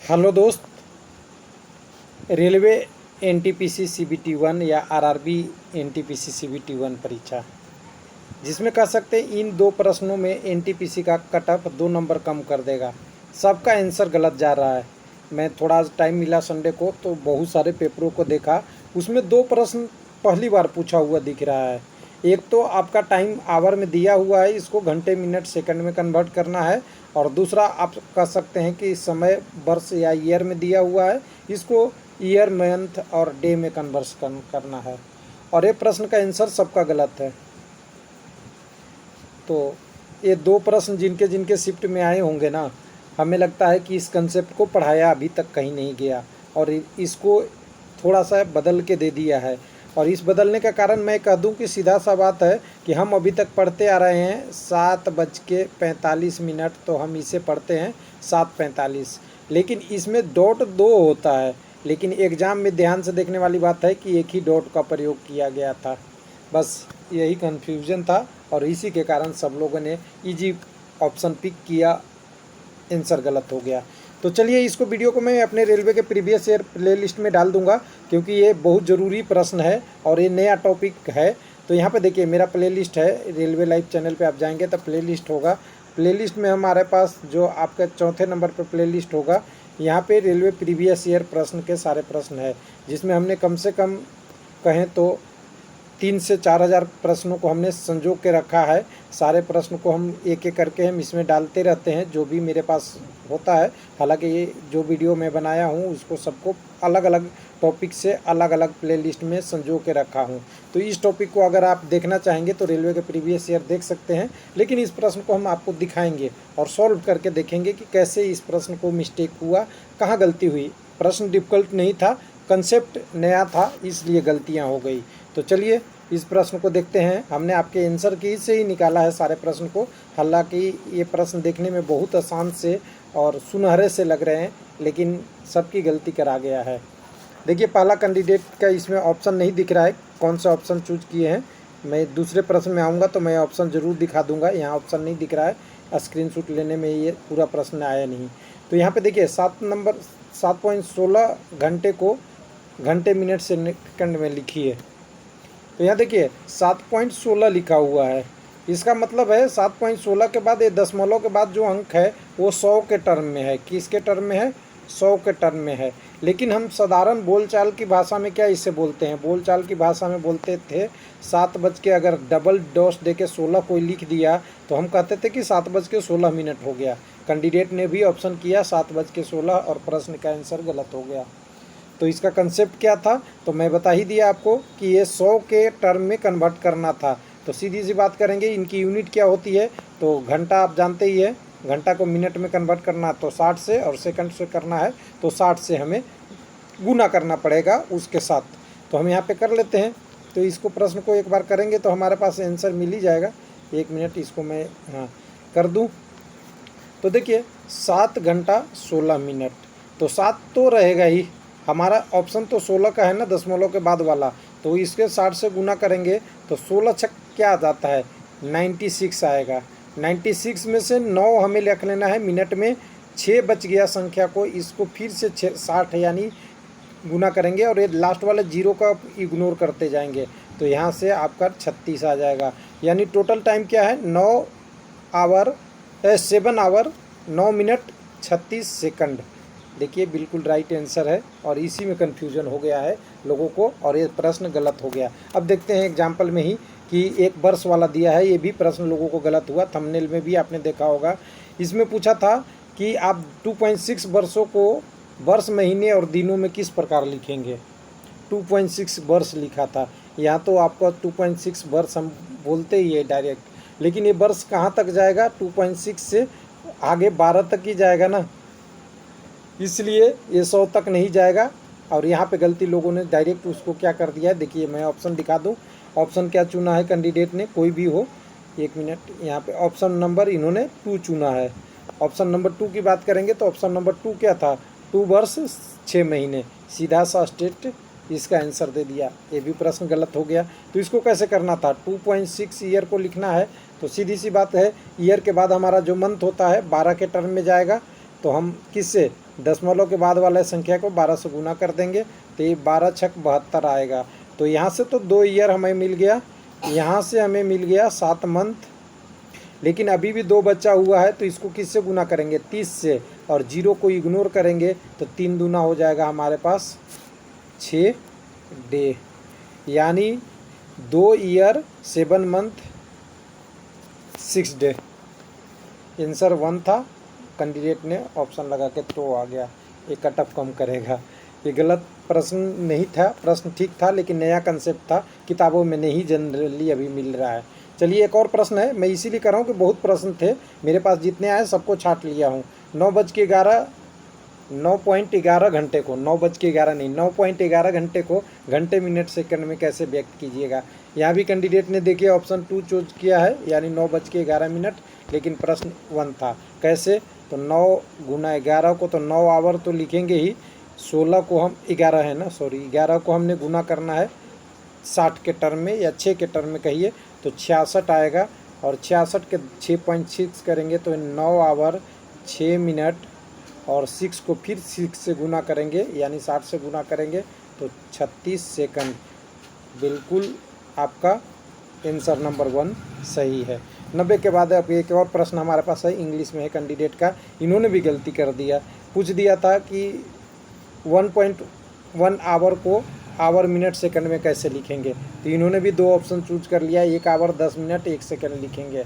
Hello दोस्त। Railway NTPC CBT 1 या RRB NTPC CBT 1 परीक्षा, जिसमें कह सकते हैं इन दो प्रश्नों में एनटीपीसी का कट ऑफ 2 नंबर कम कर देगा। सबका आंसर गलत जा रहा है। मैं थोड़ा टाइम मिला संडे को तो बहुत सारे पेपरों को देखा, उसमें 2 प्रश्न पहली बार पूछा हुआ दिख रहा है। एक तो आपका टाइम आवर में दिया हुआ है, इसको घंटे मिनट सेकंड में कन्वर्ट करना है, और दूसरा आप कह सकते हैं कि समय वर्ष या ईयर में दिया हुआ है, इसको ईयर मंथ और डे में कन्वर्ट करना है। और ये प्रश्न का आंसर सबका गलत है। तो ये 2 प्रश्न जिनके जिनके शिफ्ट में आए होंगे ना, हमें लगता है कि इस कंसेप्ट को पढ़ाया अभी तक कहीं नहीं गया और इसको थोड़ा सा बदल के दे दिया है। और इस बदलने का कारण मैं कह दूं कि सीधा सा बात है कि हम अभी तक पढ़ते आ रहे हैं 7:45, तो हम इसे पढ़ते हैं 7:45, लेकिन इसमें डॉट 2 होता है। लेकिन एग्ज़ाम में ध्यान से देखने वाली बात है कि एक ही डॉट का प्रयोग किया गया था। बस यही कन्फ्यूज़न था और इसी के कारण सब लोगों ने इजी ऑप्शन पिक किया, आंसर गलत हो गया। तो चलिए इसको वीडियो को मैं अपने रेलवे के प्रीवियस ईयर प्लेलिस्ट में डाल दूंगा, क्योंकि ये बहुत ज़रूरी प्रश्न है और ये नया टॉपिक है। तो यहाँ पे देखिए मेरा प्लेलिस्ट है, रेलवे लाइव चैनल पे आप जाएंगे तो प्लेलिस्ट होगा। प्लेलिस्ट में हमारे पास जो आपका चौथे नंबर पर प्लेलिस्ट होगा, यहाँ पे रेलवे प्रीवियस ईयर प्रश्न के सारे प्रश्न है, जिसमें हमने कम से कम कहें तो 3 से 4 हज़ार प्रश्नों को हमने संजो के रखा है। सारे प्रश्न को हम एक एक करके हम इसमें डालते रहते हैं, जो भी मेरे पास होता है। हालांकि ये जो वीडियो मैं बनाया हूँ उसको सबको अलग अलग टॉपिक से अलग अलग प्लेलिस्ट में संजो के रखा हूँ। तो इस टॉपिक को अगर आप देखना चाहेंगे तो रेलवे के प्रीवियस ईयर देख सकते हैं, लेकिन इस प्रश्न को हम आपको दिखाएंगे और सॉल्व करके देखेंगे कि कैसे इस प्रश्न को मिस्टेक हुआ, कहाँ गलती हुई। प्रश्न डिफ़िकल्ट नहीं था, कंसेप्ट नया था, इसलिए गलतियाँ हो गई। तो चलिए इस प्रश्न को देखते हैं। हमने आपके आंसर की से ही निकाला है सारे प्रश्न को। हालांकि ये प्रश्न देखने में बहुत आसान से और सुनहरे से लग रहे हैं, लेकिन सबकी गलती करा गया है। देखिए पहला कैंडिडेट का इसमें ऑप्शन नहीं दिख रहा है, कौन सा ऑप्शन चूज किए हैं। मैं दूसरे प्रश्न में आऊँगा तो मैं ऑप्शन ज़रूर दिखा दूँगा। यहाँ ऑप्शन नहीं दिख रहा है, स्क्रीनशॉट लेने में ये पूरा प्रश्न आया नहीं। तो यहाँ पे देखिए 7.16 घंटे को घंटे मिनट सेकंड में लिखिए। तो यहाँ देखिए 7.16 लिखा हुआ है, इसका मतलब है 7.16 के बाद ये दशमलव के बाद जो अंक है वो 100 के टर्म में है। किसके टर्म में है? 100 के टर्म में है। लेकिन हम साधारण बोलचाल की भाषा में क्या इसे बोलते हैं? बोलचाल की भाषा में बोलते थे 7 बज के अगर डबल डॉस दे के 16 कोई लिख दिया तो हम कहते थे कि 7:16 हो गया। कैंडिडेट ने भी ऑप्शन किया 7:16 और प्रश्न का आंसर गलत हो गया। तो इसका कंसेप्ट क्या था तो मैं बता ही दिया आपको कि ये 100 के टर्म में कन्वर्ट करना था। तो सीधी सी बात करेंगे, इनकी यूनिट क्या होती है तो घंटा आप जानते ही है, घंटा को मिनट में कन्वर्ट करना तो 60 से, और सेकंड से करना है तो 60 से हमें गुना करना पड़ेगा उसके साथ। तो हम यहाँ पे कर लेते हैं। तो इसको प्रश्न को एक बार करेंगे तो हमारे पास आंसर मिल ही जाएगा। 1 मिनट इसको मैं कर दूँ। तो देखिए 7 घंटा 16 मिनट, तो 7 तो रहेगा ही, हमारा ऑप्शन तो 16 का है ना, दशमलव के बाद वाला। तो इसके 60 से गुना करेंगे तो 16 छक क्या आ जाता है? 96 आएगा। 96 में से 9 हमें लिख लेना है मिनट में। 6 बच गया संख्या को, इसको फिर से 60 यानी गुना करेंगे और ये लास्ट वाले 0 का इग्नोर करते जाएंगे। तो यहाँ से आपका 36 आ जाएगा। यानी टोटल टाइम क्या है? 7 आवर 9 मिनट 36 सेकंड। देखिए बिल्कुल राइट आंसर है और इसी में कन्फ्यूजन हो गया है लोगों को और ये प्रश्न गलत हो गया। अब देखते हैं एग्जाम्पल में ही कि एक वर्ष वाला दिया है, ये भी प्रश्न लोगों को गलत हुआ। थंबनेल में भी आपने देखा होगा, इसमें पूछा था कि आप 2.6 वर्षों को वर्ष, महीने और दिनों में किस प्रकार लिखेंगे। 2.6 वर्ष लिखा था। यहाँ तो आपका 2.6 वर्ष हम बोलते ही है डायरेक्ट, लेकिन ये वर्ष कहाँ तक जाएगा? 2.6 से आगे 12 तक ही जाएगा ना, इसलिए ये 100 तक नहीं जाएगा। और यहाँ पे गलती लोगों ने डायरेक्ट उसको क्या कर दिया है, देखिए मैं ऑप्शन दिखा दूँ। ऑप्शन क्या चुना है कैंडिडेट ने, कोई भी हो। 1 मिनट, यहाँ पे ऑप्शन नंबर इन्होंने 2 चुना है। ऑप्शन नंबर 2 की बात करेंगे तो ऑप्शन नंबर 2 क्या था? 2 वर्ष 6 महीने, सीधा सा स्टेट इसका आंसर दे दिया। ये भी प्रश्न गलत हो गया। तो इसको कैसे करना था? 2.6 ईयर को लिखना है तो सीधी सी बात है, ईयर के बाद हमारा जो मंथ होता है 12 के टर्म में जाएगा। तो हम किससे दशमलव के बाद वाले संख्या को 12 से गुना कर देंगे तो ये 12 छक 72 आएगा। तो यहाँ से तो 2 ईयर हमें मिल गया, यहाँ से हमें मिल गया 7 मंथ, लेकिन अभी भी 2 बचा हुआ है तो इसको किससे गुना करेंगे 30 से, और 0 को इग्नोर करेंगे तो 3 दूना हो जाएगा हमारे पास 6 डे, यानी 2 ईयर 7 मंथ 6 डे। आंसर 1 था, कैंडिडेट ने ऑप्शन लगा के तो आ गया, ये कट ऑफ कम करेगा। ये गलत प्रश्न नहीं था, प्रश्न ठीक था लेकिन नया कंसेप्ट था, किताबों में नहीं जनरली अभी मिल रहा है। चलिए एक और प्रश्न है, मैं इसीलिए कर रहा हूँ कि बहुत प्रश्न थे मेरे पास, जितने आए सबको छांट लिया हूँ। 9:11 घंटे को 9:11 नहीं 9.11 घंटे को घंटे मिनट सेकंड में कैसे व्यक्त कीजिएगा। यहाँ भी कैंडिडेट ने देखिए ऑप्शन 2 चूज किया है, यानी 9:11, लेकिन प्रश्न 1 था। कैसे, तो 9 गुना 11 को तो 9 आवर तो लिखेंगे ही, 16 को हम 11 है ना, सॉरी 11 को हमने गुना करना है 60 के टर्म में या 6 के टर्म में कहिए तो 66 आएगा, और 66 के 6.6 करेंगे तो 9 आवर 6 मिनट, और 6 को फिर 6 से गुना करेंगे यानी 60 से गुना करेंगे तो 36 सेकंड। बिल्कुल आपका आंसर नंबर 1 सही है। 90 के बाद अब एक और प्रश्न हमारे पास है, इंग्लिश में है कैंडिडेट का, इन्होंने भी गलती कर दिया, पूछ दिया था कि 1.1 आवर को आवर मिनट सेकंड में कैसे लिखेंगे, तो इन्होंने भी 2 ऑप्शन चूज कर लिया, 1 आवर 10 मिनट 1 सेकंड लिखेंगे।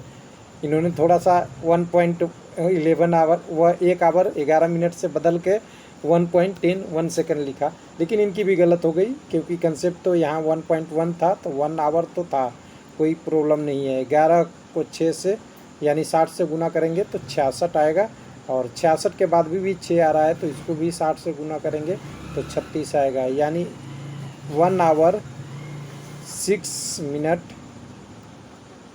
इन्होंने थोड़ा सा 1.11 आवर व 1 आवर 11 मिनट से बदल के 1.10 1 सेकंड लिखा, लेकिन इनकी भी गलत हो गई क्योंकि कंसेप्ट तो यहाँ 1.1 था तो 1 आवर तो था, कोई प्रॉब्लम नहीं है। 11 को 6 से यानी 60 से गुना करेंगे तो 66 आएगा, और 66 के बाद भी 6 आ रहा है तो इसको भी 60 से गुना करेंगे तो 36 आएगा, यानी 1 hour 6 minute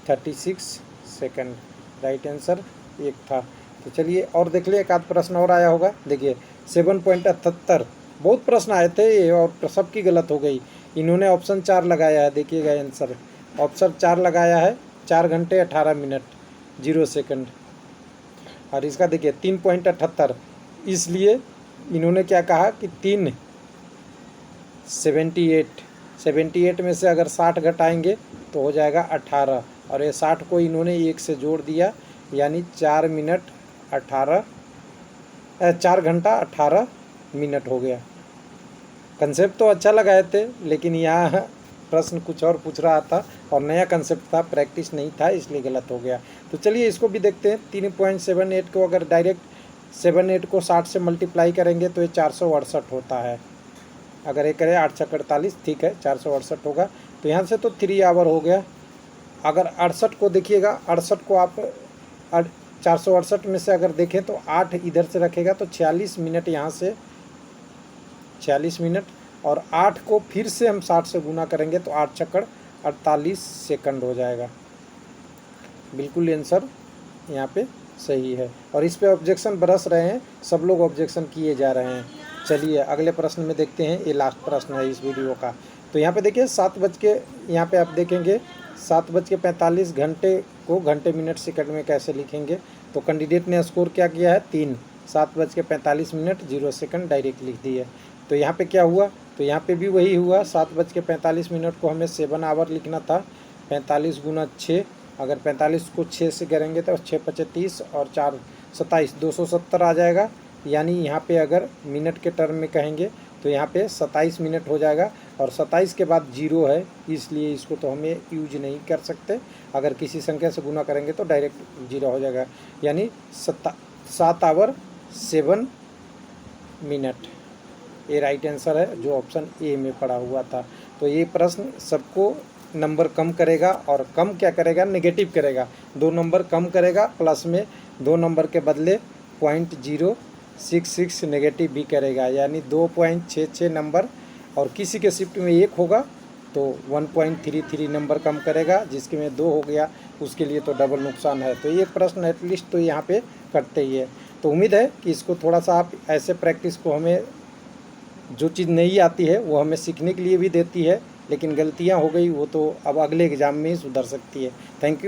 36 second. Right answer 1 था। तो चलिए और देख लिए, एक आध प्रश्न और आया होगा। देखिए 7.78, बहुत प्रश्न आए थे और सबकी गलत हो गई। इन्होंने ऑप्शन 4 लगाया है, देखिएगा आंसर ऑप्शन 4 लगाया है, 4 घंटे 18 मिनट 0 सेकंड, और इसका देखिए 3.78, इसलिए इन्होंने क्या कहा कि 78 में से अगर 60 घटाएंगे तो हो जाएगा 18, और ये 60 को इन्होंने 1 से जोड़ दिया यानी 4 घंटा 18 मिनट हो गया। कंसेप्ट तो अच्छा लगाए थे लेकिन यहाँ प्रश्न कुछ और पूछ रहा था और नया कंसेप्ट था, प्रैक्टिस नहीं था, इसलिए गलत हो गया। तो चलिए इसको भी देखते हैं। 3.78 को अगर डायरेक्ट 78 को 60 से मल्टीप्लाई करेंगे तो ये 468 होता है। अगर ये करें 8 छक 48, ठीक है 468 होगा। तो यहाँ से तो 3 आवर हो गया। अगर 68 को देखिएगा, 68 को आप 468 में से अगर देखें तो 8 इधर से रखेगा तो 46 मिनट, यहाँ से 46 मिनट, और 8 को फिर से हम 60 से गुना करेंगे तो 8 छक 48 सेकंड हो जाएगा। बिल्कुल आंसर यहाँ पे सही है। और इस पे ऑब्जेक्शन बरस रहे हैं, सब लोग ऑब्जेक्शन किए जा रहे हैं। चलिए अगले प्रश्न में देखते हैं, ये लास्ट प्रश्न है इस वीडियो का। तो यहाँ पे देखिए 7 बज के, यहाँ पे आप देखेंगे 7:45 घंटे को घंटे मिनट सेकंड में कैसे लिखेंगे। तो कैंडिडेट ने स्कोर क्या किया है 3, 7:45 0 सेकंड डायरेक्ट लिख दी है। तो यहाँ पे क्या हुआ, तो यहाँ पे भी वही हुआ, 7:45 को हमें 7 आवर लिखना था, 45 गुना 6, अगर 45 को 6 से करेंगे तो 6 पचे 30 और 4 27, 270 आ जाएगा। यानी यहाँ पे अगर मिनट के टर्म में कहेंगे तो यहाँ पे 27 मिनट हो जाएगा, और 27 के बाद 0 है, इसलिए इसको तो हमें यूज नहीं कर सकते। अगर किसी संख्या से गुना करेंगे तो डायरेक्ट 0 हो जाएगा, यानी 7 आवर 7 मिनट। ये राइट आंसर है जो ऑप्शन ए में पड़ा हुआ था। तो ये प्रश्न सबको नंबर कम करेगा, और कम क्या करेगा, नेगेटिव करेगा, 2 नंबर कम करेगा, प्लस में 2 नंबर के बदले 0.066 नेगेटिव भी करेगा, यानी 2.66 नंबर, और किसी के शिफ्ट में 1 होगा तो 1.33 नंबर कम करेगा, जिसके में 2 हो गया उसके लिए तो डबल नुकसान है। तो ये प्रश्न एटलीस्ट तो यहाँ पे करते ही है। तो उम्मीद है कि इसको थोड़ा सा आप ऐसे प्रैक्टिस को, हमें जो चीज़ नहीं आती है वो हमें सीखने के लिए भी देती है, लेकिन गलतियाँ हो गई वो तो अब अगले एग्ज़ाम में ही सुधर सकती है। Thank you.